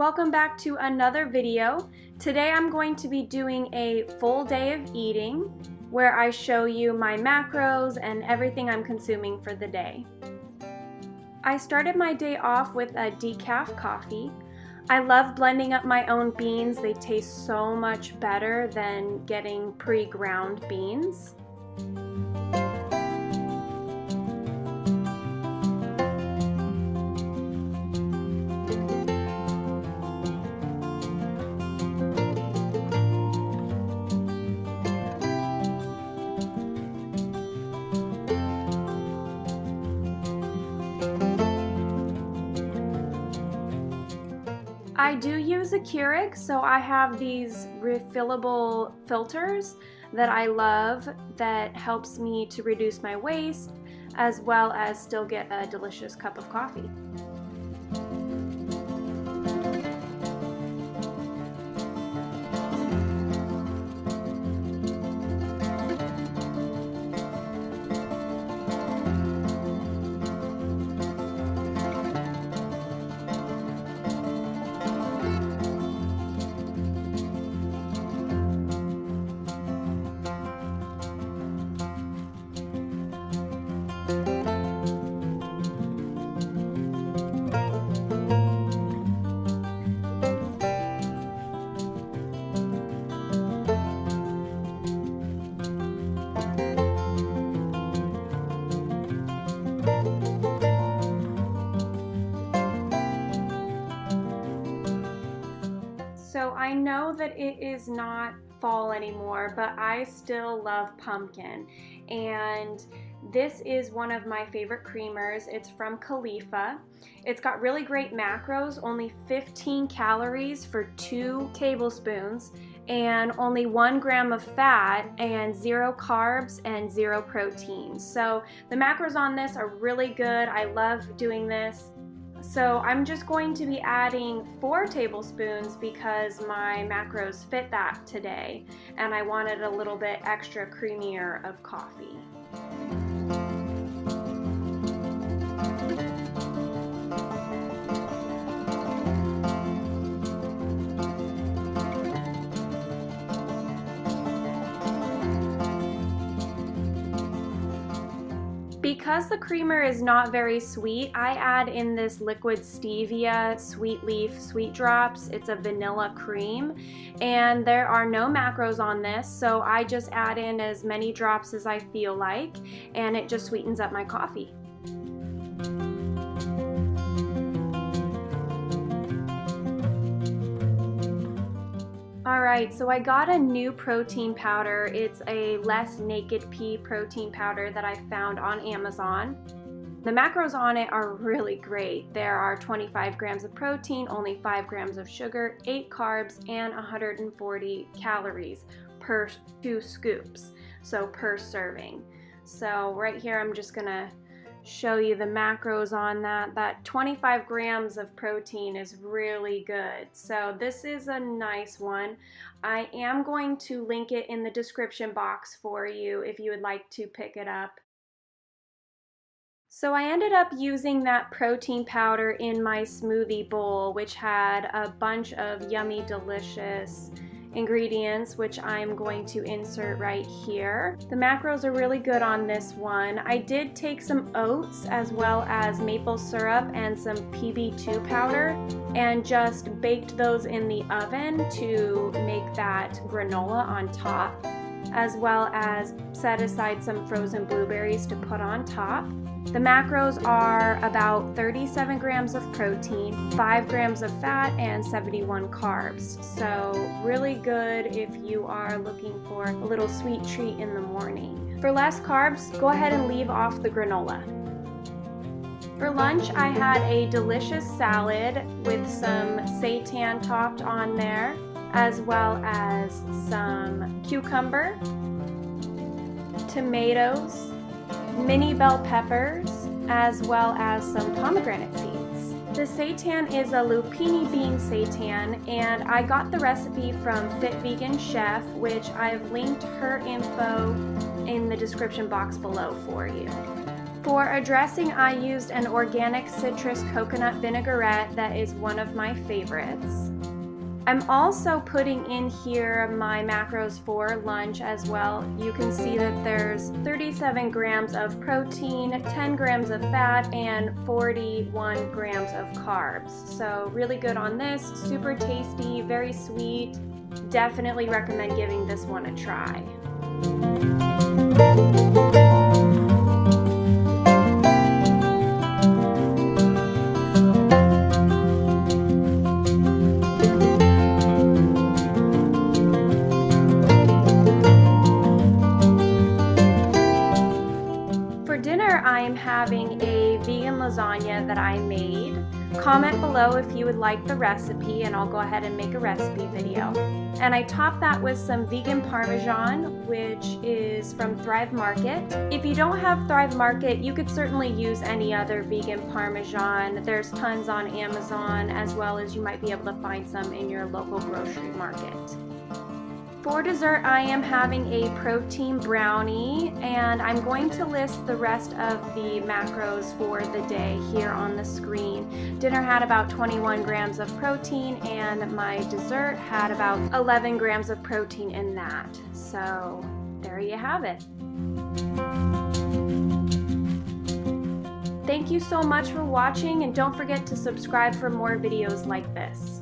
Welcome back to another video. Today I'm going to be doing a full day of eating where I show you my macros and everything I'm consuming for the day. I started my day off with a decaf coffee. I love blending up my own beans. They taste so much better than getting pre-ground beans. I do use a Keurig, so I have these refillable filters that I love that helps me to reduce my waste as well as still get a delicious cup of coffee. So I know that it is not fall anymore, but I still love pumpkin. And this is one of my favorite creamers. It's from Califa. It's got really great macros, only 15 calories for 2 tablespoons, and only 1 gram of fat, and 0 carbs and 0 protein. So the macros on this are really good. I love doing this. So I'm just going to be adding 4 tablespoons because my macros fit that today, and I wanted a little bit extra creamier of coffee. Because the creamer is not very sweet, I add in this liquid stevia sweet leaf sweet drops. It's a vanilla cream, and there are no macros on this, so I just add in as many drops as I feel like, and it just sweetens up my coffee. Alright, so I got a new protein powder. It's a less naked pea protein powder that I found on Amazon. The macros on it are really great. There are 25 grams of protein, only 5 grams of sugar, 8 carbs, and 140 calories per 2 scoops, so per serving. So right here I'm just gonna show you the macros on that. That 25 grams of protein is really good. So this is a nice one. I am going to link it in the description box for you if you would like to pick it up. So I ended up using that protein powder in my smoothie bowl, which had a bunch of yummy, delicious ingredients, which I'm going to insert right here. The macros are really good on this one. I did take some oats as well as maple syrup and some PB2 powder and just baked those in the oven to make that granola on top, as well as set aside some frozen blueberries to put on top. The macros are about 37 grams of protein, 5 grams of fat, and 71 carbs. So really good if you are looking for a little sweet treat in the morning. For less carbs, go ahead and leave off the granola. For lunch, I had a delicious salad with some seitan topped on there, as well as some cucumber, tomatoes, mini bell peppers, as well as some pomegranate seeds. The seitan is a lupini bean seitan, and I got the recipe from Fit Vegan Chef, which I've linked her info in the description box below for you. For a dressing, I used an organic citrus coconut vinaigrette that is one of my favorites. I'm also putting in here my macros for lunch as well. You can see that there's 37 grams of protein, 10 grams of fat, and 41 grams of carbs. So really good on this, super tasty, very sweet. Definitely recommend giving this one a try. I'm having a vegan lasagna that I made. Comment below if you would like the recipe and I'll go ahead and make a recipe video. And I topped that with some vegan Parmesan, which is from Thrive Market. If you don't have Thrive Market, you could certainly use any other vegan Parmesan. There's tons on Amazon, as well as you might be able to find some in your local grocery market. For dessert, I am having a protein brownie, and I'm going to list the rest of the macros for the day here on the screen. Dinner had about 21 grams of protein, and my dessert had about 11 grams of protein in that. So there you have it. Thank you so much for watching, and don't forget to subscribe for more videos like this.